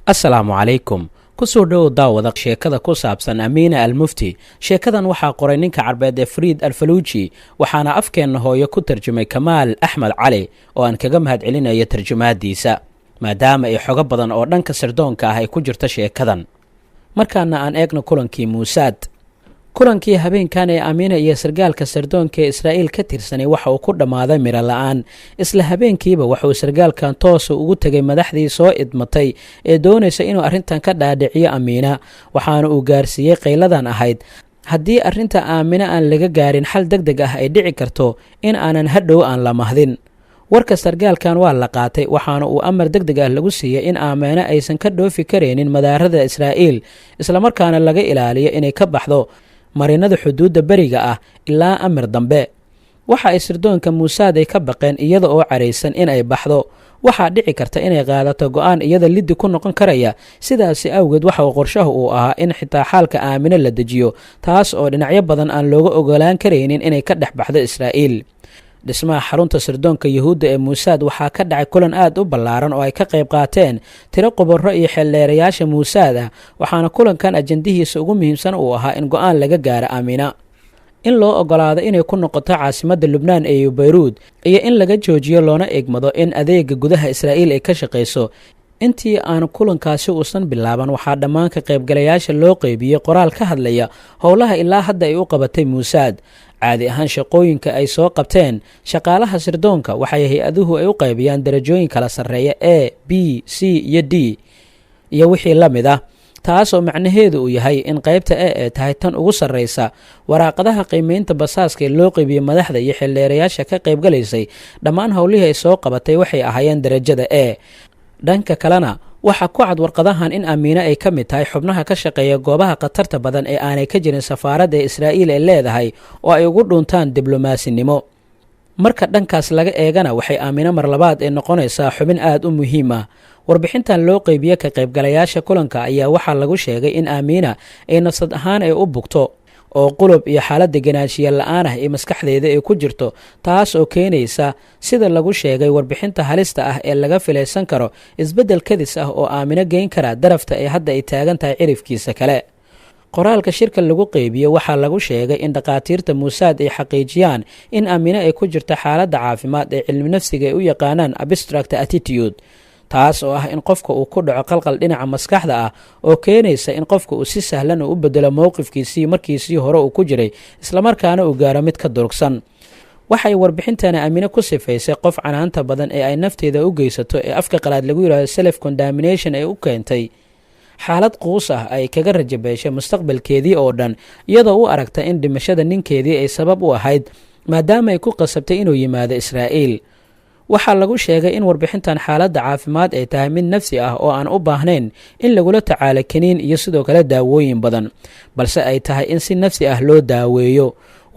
asalaamu calaykum kusoo dhowow daawada sheekada ku saabsan amiina almufti. sheekadan waxaa qoray ninka carbeed ee fariid alfaluuji, waxaana afkeenna hooyo ku tarjumay kamaal axmed cali oo aan kaga mahad celinayo tarjumaadiisa maadaama ay xogo badan oo dhanka sirdoonka ah ay ku jirto sheekadan. markaana aan eegno kulankii muusaad. kulankii habeenkan ee amiina iyo sargaalka sirdoonka ee israa'iil ka tirsanay waxa uu ku dhammaaday miro la'aan. isla habeenkiiba waxauu sargaalkan toosa ugu tegay madaxdii soo idmatay ee doonaysa inuu arrintan ka dhaadhiciyo amiina, waxaana uu gaarsiiyey qayladan ahayd haddii arrinta aamina aan laga gaarin xal deg deg ah ay dhici karto in aanan hadhow aan la mahdin. warka sargaalkan waa la qaatay, waxaana uu amar deg deg ah lagu siiyey in aamina aysan ka dhoofi karaynin madaarada israa'iil, islamarkaana laga ilaaliyo inay ka baxdo marinada xuduudda beriga ah ilaa amar dambe. waxa ay sirdoonka muusaad ay ka baqeen iyada oo caraysan in ay baxdo. waxaa dhici karta inay qaadato go'aan iyada liddi ku noqon karaya, sidaasi awgeed waxa uu qorshaha uu ahaa in xitaa xaalka aamino la dejiyo, taas oo dhinacyo badan aan looga ogolaan karaynin inay ka dhex baxdo israa'iil. dhismaha xarunta sirdoonka yuhuudda ee muusaad waxaa ka dhacay kulan aad u ballaaran oo ay ka qayb qaateen tiro khubaro iyo xeeldheerayaasha muusaad ah, waxaana kulankan ajandihiisa ugu muhiimsan uu ahaa in go'aan laga gaaro aamina, in loo ogolaado inay ku noqoto caasimadda lubnaan ee bayruud, iyo in laga joojiyo loona egmado in adeega gudaha israa'iil ay ka shaqayso. intii aan kulankaasi uusan bilaaban waxaa dhammaan ka qaybgalayaasha loo qeybiyey qoraal ka hadlaya howlaha ilaa hadda ay u qabatay muusaad. caadi ahaan shaqooyinka ay soo qabteen shaqaalaha sirdoonka waxay hay-aduhu ay u qaybiyaan darajooyin kala sarreeya a b c iyo d iyo wixii la mid ah, taasoo macnaheedu uu yahay in qaybta ee tahay tan ugu sarraysa. waraaqadaha qiimaynta basaaska ee loo qeybiyey madaxda iyo xildheerayaasha ka qaybgalaysay dhammaan howlihii ay soo qabatay waxay ahaayeen darajada e. dhanka kalena waxaa ku cad warqadahan in amiina ay ka mid tahay xubnaha ka shaqeeya goobaha khatarta badan ee aanay ka jirin safaaradda ee israa'iil ay leedahay oo ay ugu dhuntaan diblomasinimo. marka dhankaas laga eegana waxay aamina mar labaad ee noqonaysaa xubin aad u muhiim ah. warbixintan loo qeybiye ka qaybgalayaasha kulanka ayaa waxaa lagu sheegay in aamiina ay nafsad ahaan ay u bugto oo qulub iyo xaalad deganaanshiya la'aan ah ee maskaxdeeda ay ku jirto, taas oo keenaysa sida lagu sheegay warbixinta halista ah ee laga filaysan karo isbeddel kadis ah oo aamino geyn kara darafta ee hadda ay taagan tahay cirifkiisa kale. qoraalka shirka lagu qeybiye waxaa lagu sheegay in dhakhaatiirta muusaad ay xaqiijiyaan in aamino ay ku jirto xaaladda caafimaad ee cilmi nafsiga ay u yaqaanaan abstract attitude, taas oo ah in qofka uu ku dhaco qalqal dhinaca maskaxda ah oo keenaysa in qofka uu si sahlan u bedelo mowqifkiisii markiisii hore uu ku jiray, islamarkaana uu gaaro mid ka durugsan. waxay warbixintani aamino ku sifaysay qof canaanta badan ee ay nafteeda u geysato ee afka qalaad lagu yidhahdo self condemnation ay u keentay xaalad quus ah ay kaga rajabeeshay mustaqbalkeedii oo dhan, iyadoo u aragta in dhimashada ninkeedii ay sabab u ahayd maadaama ay ku qasabtay inuu yimaado israa'iil. waxaa lagu sheegay in warbixintan xaaladda caafimaad ay tahay mid nafsi ah oo aan u baahnayn in lagula tacaalo kaniin iyo sidoo kale daawooyin badan, balse ay tahay in si nafsi ah loo daaweeyo.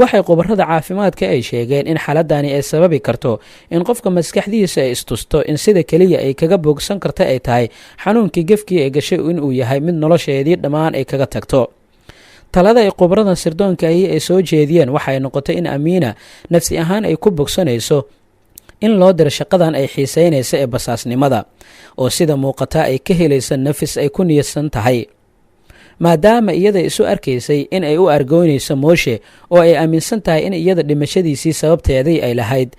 waxay khubarada caafimaadka ay sheegeen in xaaladani ay sababi karto in qofka maskaxdiisa ay istusto in sida keliya ay kaga boogsan karta ay tahay xanuunkii gefkii ay gashay inuu yahay mid nolosheedii dhammaan ay kaga tagto. talada ay khubarada sirdoonka ahi ay soo jeediyeen waxay noqotay in amiina nafsi ahaan ay ku bogsanayso in loo diro shaqadan ay xiiseynaysa ee basaasnimada, oo sida muuqata ay ka helaysa nafis ay ku niyadsan tahay, maadaama iyada isu arkaysay in ay u argoynayso mooshe oo ay aaminsan tahay in iyada dhimashadiisii sababteedii ay lahayd.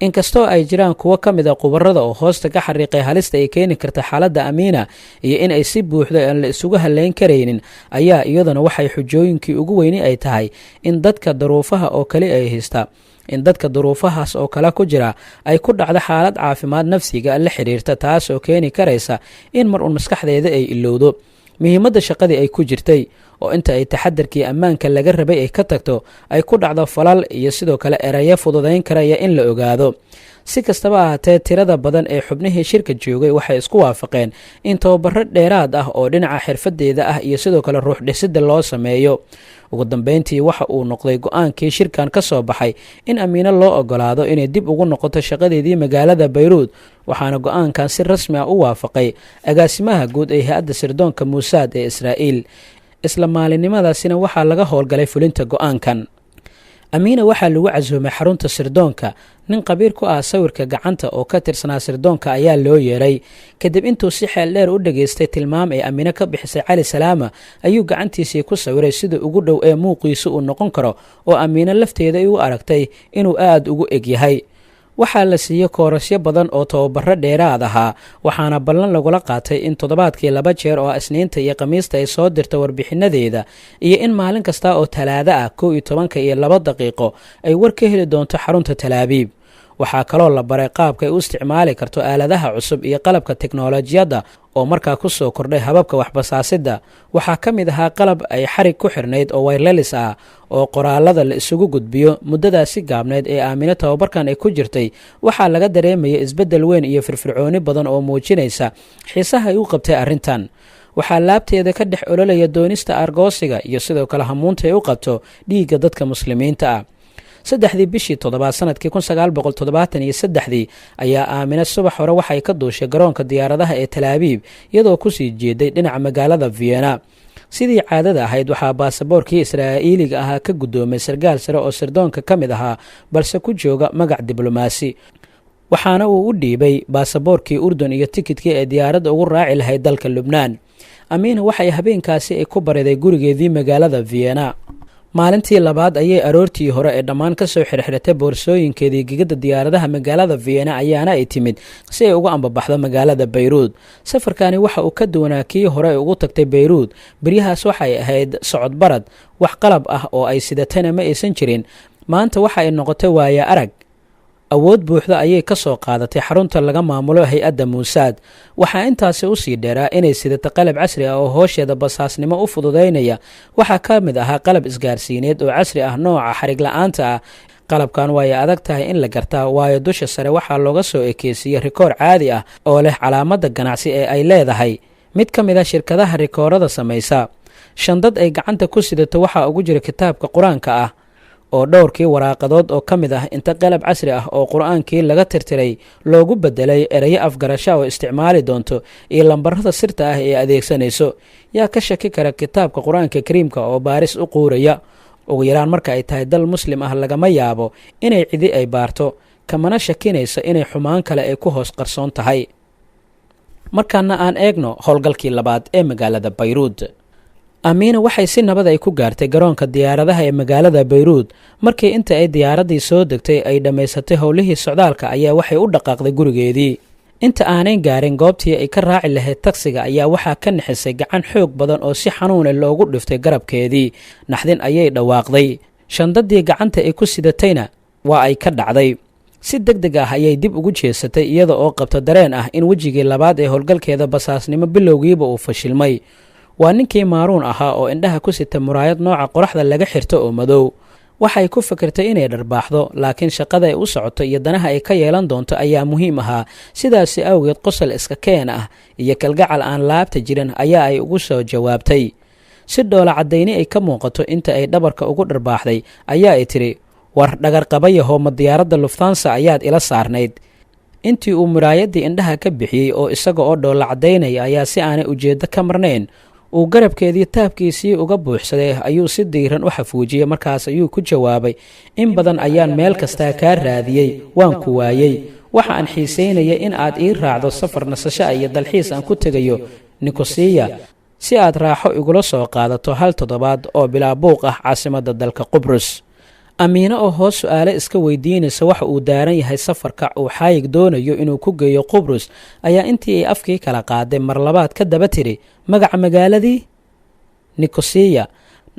inkastoo ay jiraan kuwo ka mid a khubarada oo hoosta ka xariiqay halista ay keeni karta xaaladda amiina iyo in ay si buuxda aan la isugu halayn karaynin, ayaa iyaduna waxay xujooyinkii ugu weyni ay tahay in dadka duruufaha oo kale ay haysta in dadka duruufahaas oo kale ku jira ay ku dhacdo xaalad caafimaad nafsiga la xiriirta, taas oo keeni karaysa in mar uun maskaxdeeda ay ilowdo muhiimadda shaqadii ay ku jirtay, oo inta ay taxadarkii ammaanka laga rabay ay ka tagto ay ku dhacdo falal iyo sidoo kale erayo fududayn karaya in la ogaado. si kastaba ahaatee tirada badan ee xubnihii shirka joogay waxay isku waafaqeen in tababaro dheeraad ah oo dhinaca xirfadeeda ah iyo sidoo kale ruux dhisidda loo sameeyo. ugu dambeyntii waxa uu noqday go-aankii shirkan ka soo baxay in amiino loo ogolaado inay dib ugu noqoto shaqadeedii magaalada bayruud, waxaana go-aankan si rasmi ah u waafaqay agaasimaha guud ee hay-adda sirdoonka muusaad ee israa'iil. isla maalinimadaasina waxaa laga howlgalay fulinta go-aankan. amiina waxaa lagu casuumay xarunta sirdoonka. nin qabiir ku ah sawirka gacanta oo ka tirsanaa sirdoonka ayaa loo yeeray. kadib intuu si xeel dheer u dhageystay tilmaam ay amiine ka bixisay cali salaama ayuu gacantiisii ku sawiray sida ugu dhow ee muuqiisu uu noqon karo oo amiine lafteeda ay u aragtay inuu aad ugu eg yahay. waxaa la siiyey koorasyo badan oo tababaro dheeraad ahaa, waxaana ballan lagula qaatay in toddobaadkii 2 jeer oo isniinta iyo khamiista ay soo dirto warbixinadeeda iyo in maalin kasta oo talaado ah 11 iyo 2 daqiiqo ay war ka heli doonto xarunta Talaabiib. waxaa kaloo la baray qaabka ay u isticmaali karto aaladaha cusub iyo qalabka teknolojiyadda oo markaa ku soo kordhay hababka waxbasaasidda. waxaa ka mid ahaa qalab ay xarig ku xirnayd oo wireless ah oo qoraalada la isugu gudbiyo. muddadaasi gaabneyd ee aamine tababarkan ay ku jirtay waxaa laga dareemayay isbeddel weyn iyo firfircooni badan oo muujinaysa xiisaha ay u qabtay arrintan. waxaa laabteeda ka dhex ololaya doonista argoosiga iyo sidoo kale hamuunta ay u qabto dhiigga dadka muslimiinta ah. 3 bishii 7 sanadkii 1973 ayaa aamine subax hore waxay ka duushay garoonka diyaaradaha ee Talaabiib iyadoo kusii jeeday dhinaca magaalada Vienna. sidii caadada ahayd waxaa baasaboorkii Israa'iiliga ahaa ka gudoomay sargaal sare oo sirdoonka ka mid ahaa balse ku jooga magac diblomaasi. waxaana uu u dhiibay baasaboorkii Urdun iyo tikidkii ee diyaaradda ugu raaci lahayd dalka Lubnaan. amiina waxay habeenkaasi ay ku bariday gurigeedii magaalada Vienna. maalintii labaad ayay aroortii hore ee dhammaan ka soo xirxiratay boorsooyinkeedii gegada diyaaradaha magaalada Vienna ayaana ay timid si ay uga ambabaxdo magaalada Beirut. safarkani waxa uu ka duwanaa kii hore ay ugu tagtay Beirut. beryahaas waxay ahayd socod barad, wax qalab ah oo ay sidatana ma aysan jirin. maanta waxa ay noqotay waaya arag. awood buuxda ayay ka soo qaadatay xarunta laga maamulo hay-adda Muusaad. waxaa intaasi u sii dheeraa inay sidato qalab casri ah oo hoosheeda basaasnimo u fududaynaya. waxaa ka mid ahaa qalab isgaarsiineed oo casri ah nooca xarig la-aanta ah. qalabkan way adag tahay in la gartaa waayo dusha sare waxaa looga soo ekeysiyey rikoor caadi ah oo leh calaamadda ganacsi ee ay leedahay mid ka mid ah shirkadaha rikoorada samaysa. shandad ay gacanta ku sidato waxaa ugu jira kitaabka qur-aanka ah oo dhowrkii waraaqadood oo ka mid ah inta qalab casri ah oo qur-aankii laga tirtiray loogu bedelay erayo afgarasho oo isticmaali doonto iyo lambarada sirta ah ee adeegsanayso. yaa ka shaki kara kitaabka qur-aanka kariimka oo baaris u quuraya. ugu yaraan marka ay tahay dal muslim ah lagama yaabo inay cidi ay baarto, kamana shakinayso inay xumaan kale ay ku hoos qarsoon tahay. markaana aan eegno howlgalkii labaad ee magaalada Beirut. amiina waxay si nabad ay ku gaartay garoonka diyaaradaha ee magaalada Beirut. markii inta ay diyaaradii soo degtay ay dhammaysatay howlihii socdaalka ayaa waxay u dhaqaaqday gurigeedii. inta aanay gaarin goobtii ay ka raaci lahayd taksiga ayaa waxaa ka nixisay gacan xoog badan oo si xanuune loogu dhiftay garabkeedii. naxdin ayay dhawaaqday. shandadii gacanta ay ku sidatayna waa ay ka dhacday. si degdeg ah ayay dib ugu jeesatay iyada oo qabta dareen ah in wejigii labaad ee howlgalkeeda basaasnimo bilowgiiba uu fashilmay. waa ninkii maaruun ahaa oo indhaha ku sita muraayad nooca qoraxda laga xirto oo madow. waxay ku fikirtay inay dharbaaxdo, laakiin shaqada ay u socoto iyo danaha ay ka yeelan doonto ayaa muhiim ahaa. sidaasi awgeed qosol iska keen ah iyo kalgacal aan laabta jirin ayaa ay ugu soo jawaabtay. si dhoola caddayni ay ka muuqato inta ay dhabarka ugu dharbaaxday ayaa ay tidhi, war dhagarqabayaho ma diyaaradda Lufthansa ayaad ila saarnayd. intii uu muraayaddii indhaha ka bixiyey oo isaga oo dhoola caddaynaya ayaa si aanay ujeeddo ka marnayn uu garabkeedii taabkiisii uga buuxsaday ayuu si diiran u xafuujiyey. markaas ayuu ku jawaabay, in badan ayaan meel kastaa kaa raadiyey, waan ku waayey. waxa aan xiisaynaya in aad ii raacdo safar nasasho iyo dalxiis aan ku tegayo Nikosiya si aad raaxo igula soo qaadato 1 toddobaad oo bilaa buuq ah caasimadda dalka Qubrus. amiina oo hoos su'aale iska weydiinaysa waxa uu daaran yahay safarka uu xaayig doonayo inuu ku geeyo Qubrus ayaa intii ay afkii kala qaaday mar labaad ka daba tiri magaca magaaladii Nikosiya.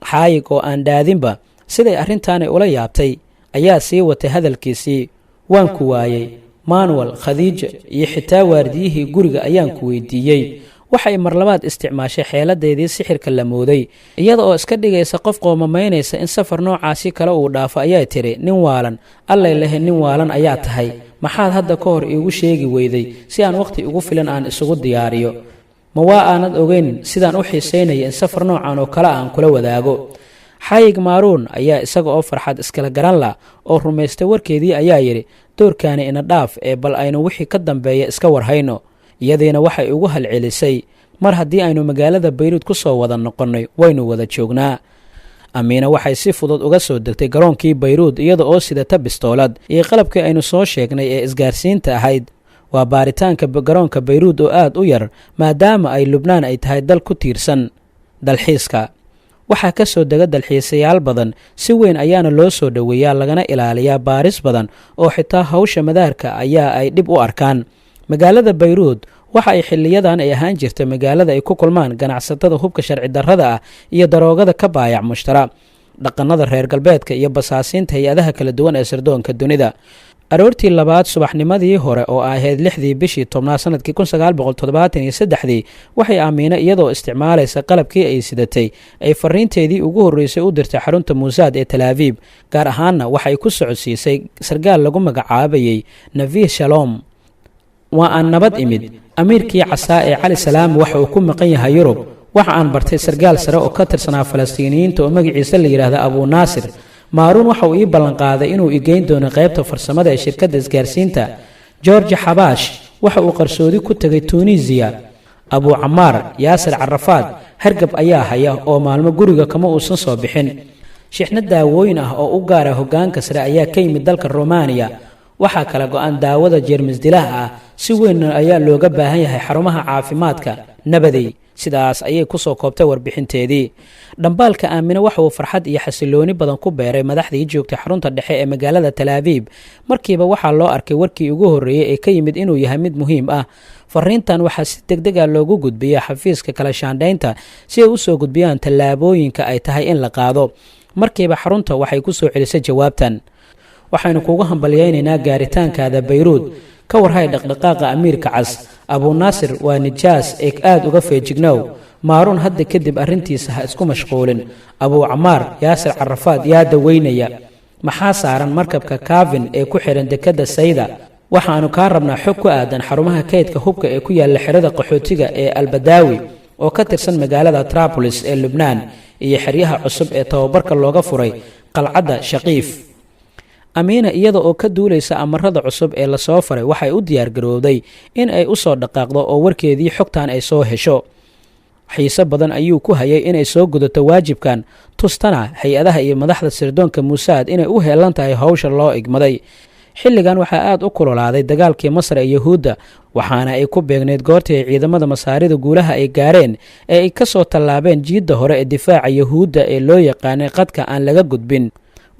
xaayig oo aan dhaadinba siday arrintaani ula yaabtay ayaa sii watay hadalkiisii, waan ku waayey. Manuel, Khadiija iyo xitaa waardiyihii guriga ayaan ku weydiiyey. waxay mar labaad isticmaashay xeeladeedii sixirka la mooday. iyada oo iska dhigaysa qof qoomamaynaysa in safar noocaasi kale uu dhaafo ayaa tiri, nin waalan, allay lehe nin waalan ayaa tahay. maxaad hadda ka hor iigu sheegi weyday si aan wakhti ugu filan aan isugu diyaariyo? ma waa aanad ogeyn sidaan u xiisaynaya in safar noocan oo kale aan kula wadaago? xaayig maaruun ayaa isaga oo farxad iskala garan la oo rumaystay warkeedii ayaa yidhi, doorkaani ina dhaaf ee bal aynu wixii ka dambeeya iska warhayno. iyadiina waxay ugu halcelisay, mar haddii aynu magaalada Beirut ku soo wada noqonnay waynu wada joognaa. amiina waxay si fudud uga soo degtay garoonkii bayruud iyada oo sidata bistoolad iyo qalabkii aynu soo sheegnay ee isgaarsiinta ahayd. waa baaritaanka garoonka bayruud oo aad u yar maadaama ay lubnaan ay tahay dal ku tiirsan dalxiiska. waxaa ka soo dega dalxiisayaal badan, si weyn ayaana loo soo dhoweeyaa lagana ilaaliyaa baaris badan oo xitaa hawsha madaarka ayaa ay dhib u arkaan. magaalada bayruud waxa ay xiliyadan ay ahaan jirta magaalada ay ku kulmaan ganacsatada hubka sharci darrada ah iyo daroogada ka baayac mushtara, dhaqannada reer galbeedka iyo basaasiinta hay-adaha kala duwan ee sirdoonka dunida. aroortii labaad subaxnimadii hore oo ahayd 6dii bishii 10 sanadkii 1973 waxay amiina iyadoo isticmaalaysa qalabkii ay sidatay ay fariinteedii ugu horreysay u dirtay xarunta muusaad ee Tel Aviv, gaar ahaanna waxay ku socodsiisay sargaal lagu magacaabayay Navi Shalom. waa aan nabad imid, amiirkii casaa ee Cali Salaam waxa uu ku maqan yahay Yurub. waxa aan bartay sargaal sare oo ka tirsanaa Falastiiniyiinta oo magaciisa la yiraahdo Abu Naasir. maaruun waxa uu ii ballanqaaday inuu igeyn doono qaybta farsamada ee shirkadda isgaarsiinta. George Habash waxa uu qarsoodi ku tagay Tunisia. Abu Camaar Yaasir Carafaad hargab ayaa haya oo maalmo guriga kama uusan soo bixin. shixnad daawooyin ah oo u gaara hoggaanka sare ayaa ka yimid dalka Romania. waxaa kala go-an daawada jeermis dilaha ah, si weyn ayaa looga baahan yahay xarumaha caafimaadka. nabaday sidaas ayay ku soo koobtay warbixinteedii. dhambaalka aamina waxa uu farxad iyo xasilooni badan ku beeray madaxdii joogtay xarunta dhexe ee magaalada Tel Aviv. markiiba waxaa loo arkay warkii ugu horreeyay ee ka yimid inuu yahay mid muhiim ah. fariintan waxaa si degdeg ah loogu gudbiyay xafiiska kala shaandhaynta si ay u soo gudbiyaan tallaabooyinka ay tahay in la qaado. markiiba xarunta waxay ku soo celisay jawaabtan: waxaynu kugu hambalyaynaynaa gaaritaankaada bayruud. ka warhay dhaqdhaqaaqa amiirka cas. Abu Naasir waa nijaas ee aad uga feejignow. maaruun hadda kadib arrintiisa ha isku mashquulin. Abu Camaar Yaasir Carafaad yaa daweynaya. maxaa saaran markabka Kavin ee ku xiran dekadda Sayda? waxaanu kaa rabnaa xog ku aadan xarumaha kaydka hubka ee ku yaalla xerada qaxootiga ee Albadaawi oo ka tirsan magaalada Trapolis ee Lubnaan iyo xeryaha cusub ee tababarka looga furay qalcadda Shaqiif. amiina iyada oo ka duulaysa amarada cusub ee lasoo faray waxay u diyaargarowday in ay u soo dhaqaaqdo oo warkeedii xogtan ay soo hesho. xiise badan ayuu ku hayay inay soo gudato waajibkan, tustana hay-adaha iyo madaxda sirdoonka Muusaad inay u heelan tahay hawsha loo igmaday. xilligan waxaa aad u kululaaday dagaalkii Masar ee Yahuudda, waxaana ay ku beegneyd goortii ay ciidamada Masaarida guulaha ay gaareen ee ay ka soo tallaabeen jiidda hore ee difaaca Yahuudda ee loo yaqaanay qadka aan laga gudbin.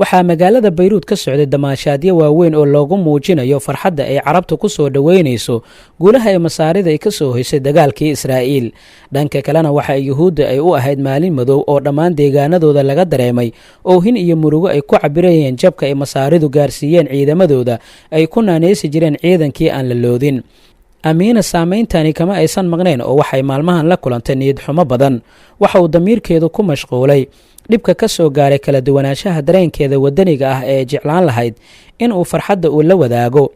waxaa magaalada bayruud ka socday damaashaadyo waaweyn oo loogu muujinayo farxadda ay carabtu ku soo dhoweynayso guulaha ay Masaarida ay ka soo hoysay dagaalkii Israa'iil. dhanka kalena waxa Yahuudda ay u ahayd maalin madow oo dhammaan deegaanadooda laga dareemay oohin iyo murugo ay ku cabirayeen jabka ay Masaaridu gaarsiiyeen ciidamadooda ay ku naanaysi jireen ciidankii aan la loodin. amiina saameyntani kama aysan maqnayn oo waxay maalmahan la kulantay niyad xumo badan. waxa uu damiirkeedu ku mashquulay dhibka ka soo gaaray kala duwanaanshaha dareenkeeda wadaniga ah ee jeclaan lahayd in uu farxadda uu la wadaago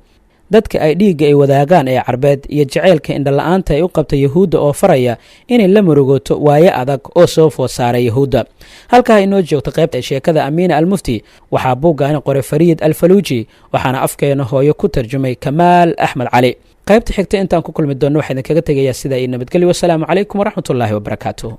dadka ay dhiigga ay wadaagaan ee carbeed iyo jaceylka indhala-aanta ay u qabta Yahuudda oo faraya inay la murugoto waaye adag oo soo food saaray Yahuudda. halkaa inoo joogto qaybta sheekada Amiina Almufti. waxaa buuggaani qoray Fariid Alfaluuji, waxaana afkeena hooyo ku tarjumay Kamaal Axmed Cali. qaybta xigta intaan ku kulmi doonno waxaan idinkaga tegayaa sida ay nabadgelyo. wassalaamu calaykum waraxmatullaahi wabarakaatuh.